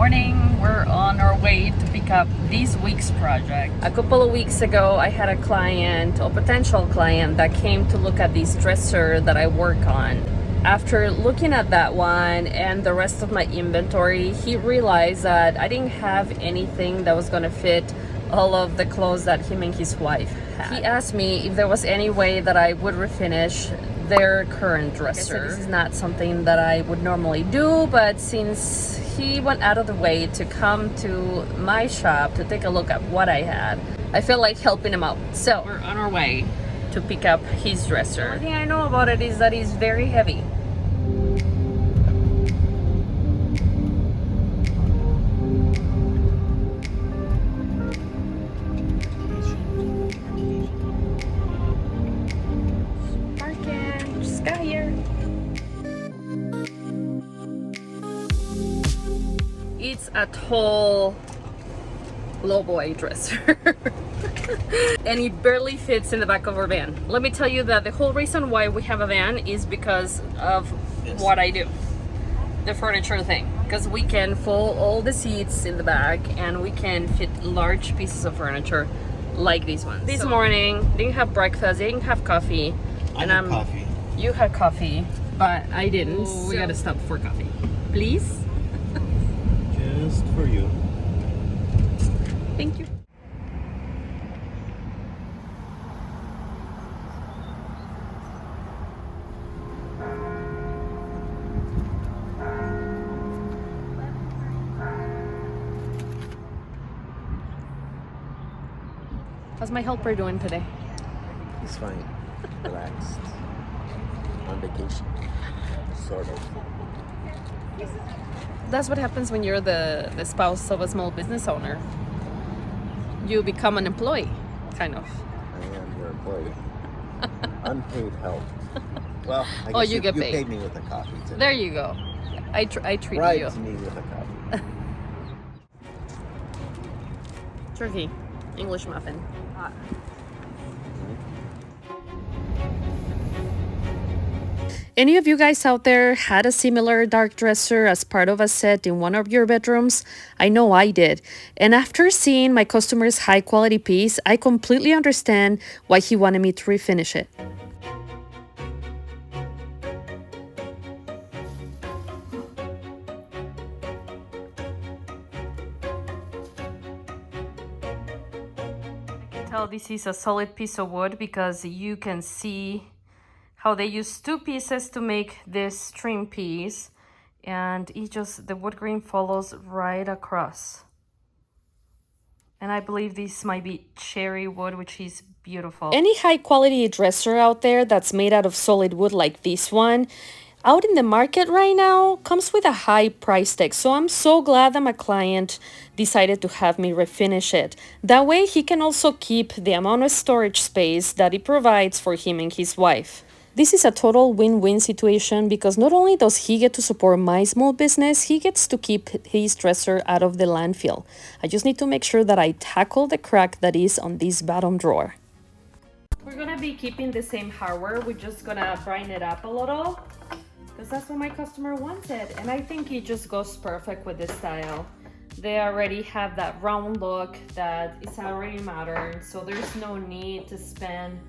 morning. We're on our way to pick up this week's project. A couple of weeks ago, I had a client, a potential client, that came to look at this dresser that I work on. After looking at that one and the rest of my inventory, he realized that I didn't have anything that was going to fit all of the clothes that him and his wife had. He asked me if there was any way that I would refinish their current dresser. Like I said, this is not something that I would normally do, but since he went out of the way to come to my shop to take a look at what I had, I feel like helping him out. So we're on our way to pick up his dresser. The only thing I know about it is that it's very heavy. It's a tall lowboy dresser and it barely fits in the back of our van. Let me tell you that the whole reason why we have a van is because of what I do, the furniture thing, because we can fold all the seats in the back and we can fit large pieces of furniture like this one. This morning didn't have breakfast, didn't have coffee. I had coffee. You had coffee, but I didn't. So we gotta stop for coffee, please. Just for you. Thank you. How's my helper doing today? He's fine. Relaxed. On vacation. Sort of. That's what happens when you're the spouse of a small business owner. You become an employee, kind of. I am your employee. Unpaid help. Well, I guess you get paid. You paid me with a coffee today. There you go. I treat you. Bribed me with a coffee. Turkey, English muffin. Hot. Any of you guys out there had a similar dark dresser as part of a set in one of your bedrooms? I know I did. And after seeing my customer's high quality piece, I completely understand why he wanted me to refinish it. I can tell this is a solid piece of wood because you can see how they use two pieces to make this trim piece, and the wood grain follows right across. And I believe this might be cherry wood, which is beautiful. Any high quality dresser out there that's made out of solid wood like this one, out in the market right now, comes with a high price tag. So I'm so glad that my client decided to have me refinish it. That way he can also keep the amount of storage space that it provides for him and his wife. This is a total win-win situation because not only does he get to support my small business, he gets to keep his dresser out of the landfill. I just need to make sure that I tackle the crack that is on this bottom drawer. We're gonna be keeping the same hardware. We're just gonna brighten it up a little because that's what my customer wanted. And I think it just goes perfect with this style. They already have that round look that is already modern, so there's no need to spend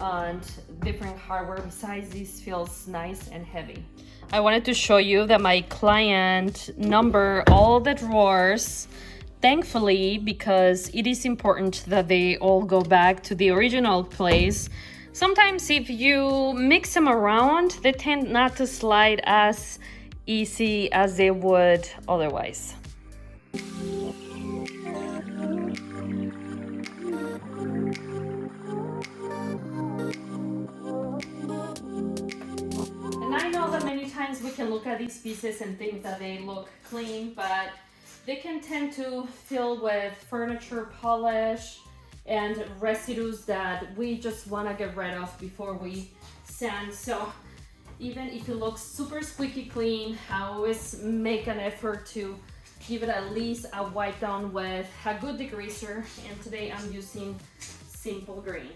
on different hardware. Besides, this feels nice and heavy. I wanted to show you that my client numbered all the drawers, thankfully, because it is important that they all go back to the original place. Sometimes if you mix them around, they tend not to slide as easy as they would otherwise. We can look at these pieces and think that they look clean, but they can tend to fill with furniture polish and residues that we just want to get rid of before we sand. So even if it looks super squeaky clean, I always make an effort to give it at least a wipe down with a good degreaser, and today I'm using Simple Green.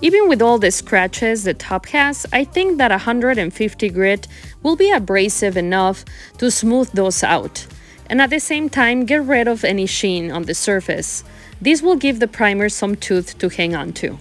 Even with all the scratches the top has, I think that 150 grit will be abrasive enough to smooth those out. and at the same time get rid of any sheen on the surface. This will give the primer some tooth to hang on to.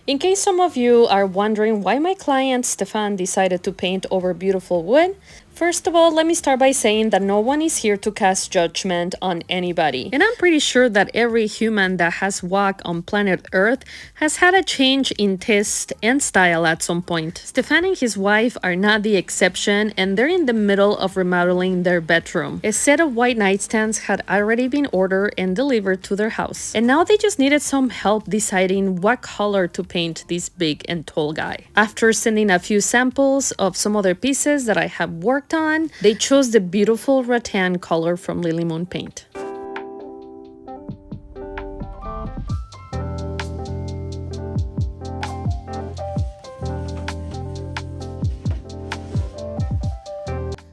In case some of you are wondering why my client Stefan decided to paint over beautiful wood, first of all, let me start by saying that no one is here to cast judgment on anybody. And I'm pretty sure that every human that has walked on planet Earth has had a change in taste and style at some point. Stefan and his wife are not the exception, and they're in the middle of remodeling their bedroom. A set of white nightstands had already been ordered and delivered to their house. And now they just needed some help deciding what color to paint this big and tall guy. After sending a few samples of some other pieces that I have worked on, they chose the beautiful rattan color from Lily Moon Paint.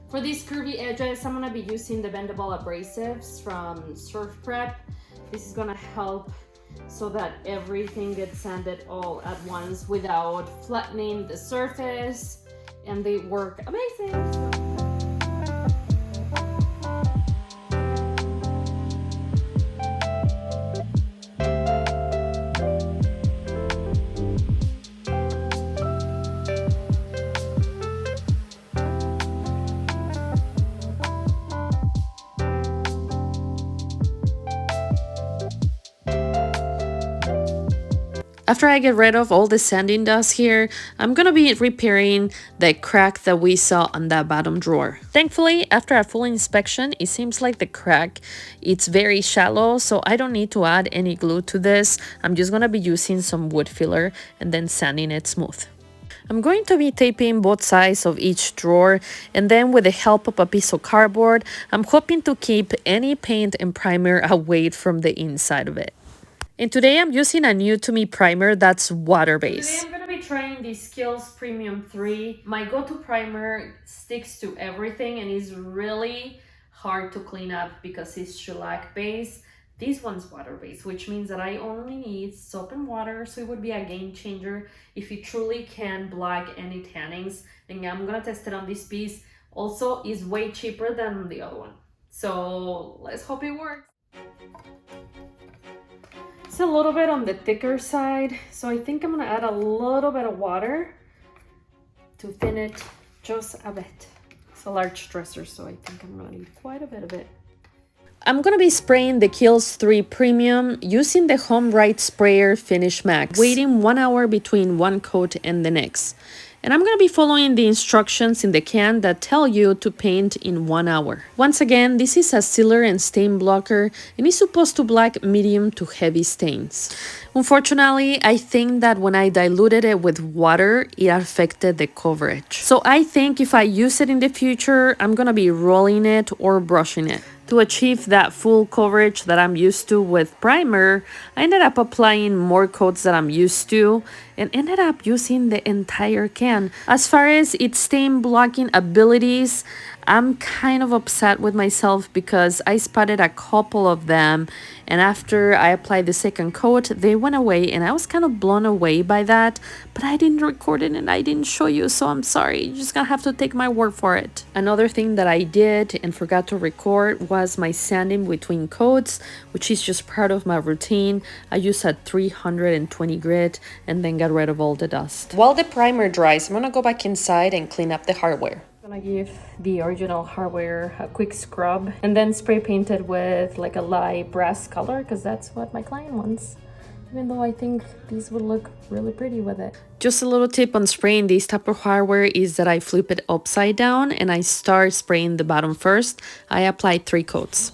For these curvy edges, I'm gonna be using the bendable abrasives from Surfprep. This is gonna help so that everything gets sanded all at once without flattening the surface, and they work amazing. After I get rid of all the sanding dust here, I'm gonna be repairing the crack that we saw on that bottom drawer. Thankfully, after a full inspection, it seems like the crack, it's very shallow, so I don't need to add any glue to this. I'm just gonna be using some wood filler and then sanding it smooth. I'm going to be taping both sides of each drawer, and then with the help of a piece of cardboard, I'm hoping to keep any paint and primer away from the inside of it. And today I'm using a new to me primer that's water-based. Today I'm going to be trying the Skills Premium 3. My go-to primer sticks to everything and is really hard to clean up because it's shellac-based. This one's water-based, which means that I only need soap and water, so it would be a game changer if you truly can block any tannings. And I'm going to test it on this piece. Also, it's way cheaper than the other one. So let's hope it works. It's a little bit on the thicker side, so I think I'm gonna add a little bit of water to thin it just a bit. It's a large dresser, so I think I'm gonna need quite a bit of it. I'm gonna be spraying the Kills 3 Premium using the Home Right Sprayer Finish Max, waiting 1 hour between one coat and the next. And I'm going to be following the instructions in the can that tell you to paint in 1 hour. Once again, this is a sealer and stain blocker, and it's supposed to block medium to heavy stains. Unfortunately, I think that when I diluted it with water, it affected the coverage. So I think if I use it in the future, I'm going to be rolling it or brushing it. To achieve that full coverage that I'm used to with primer, I ended up applying more coats that I'm used to and ended up using the entire can. As far as its stain blocking abilities, I'm kind of upset with myself because I spotted a couple of them, and after I applied the second coat, they went away, and I was kind of blown away by that, but I didn't record it and I didn't show you, so I'm sorry. You're just gonna have to take my word for it. Another thing that I did and forgot to record was my sanding between coats, which is just part of my routine. I used a 320 grit and then got rid of all the dust. While the primer dries, I'm gonna go back inside and clean up the hardware. I'm gonna give the original hardware a quick scrub and then spray paint it with like a light brass color because that's what my client wants, even though I think these would look really pretty with it. Just a little tip on spraying this type of hardware is that I flip it upside down and I start spraying the bottom first. I applied 3 coats.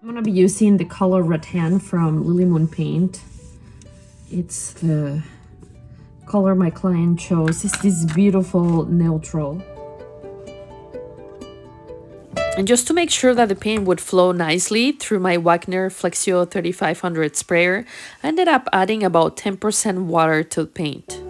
I'm gonna be using the color Rattan from Lily Moon Paint. It's the color my client chose. It's this beautiful neutral. And just to make sure that the paint would flow nicely through my Wagner Flexio 3500 sprayer, I ended up adding about 10% water to the paint.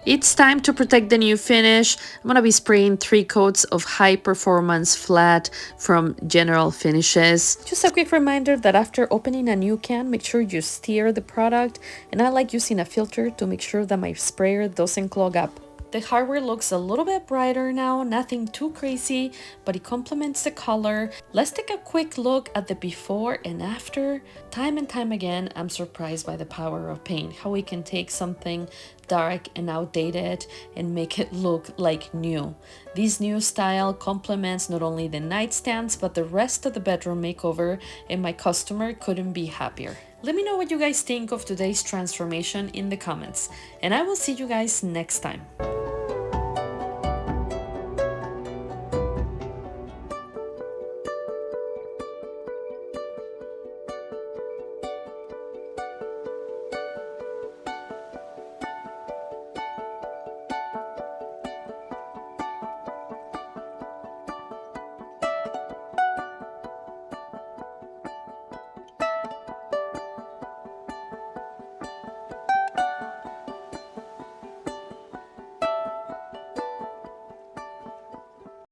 It's time to protect the new finish. I'm gonna be spraying 3 coats of high performance flat from General Finishes. Just a quick reminder that after opening a new can, make sure you stir the product, and I like using a filter to make sure that my sprayer doesn't clog up. The hardware looks a little bit brighter now, nothing too crazy, but it complements the color. Let's take a quick look at the before and after. Time and time again, I'm surprised by the power of paint, how we can take something dark and outdated and make it look like new. This new style complements not only the nightstands, but the rest of the bedroom makeover, and my customer couldn't be happier. Let me know what you guys think of today's transformation in the comments, and I will see you guys next time.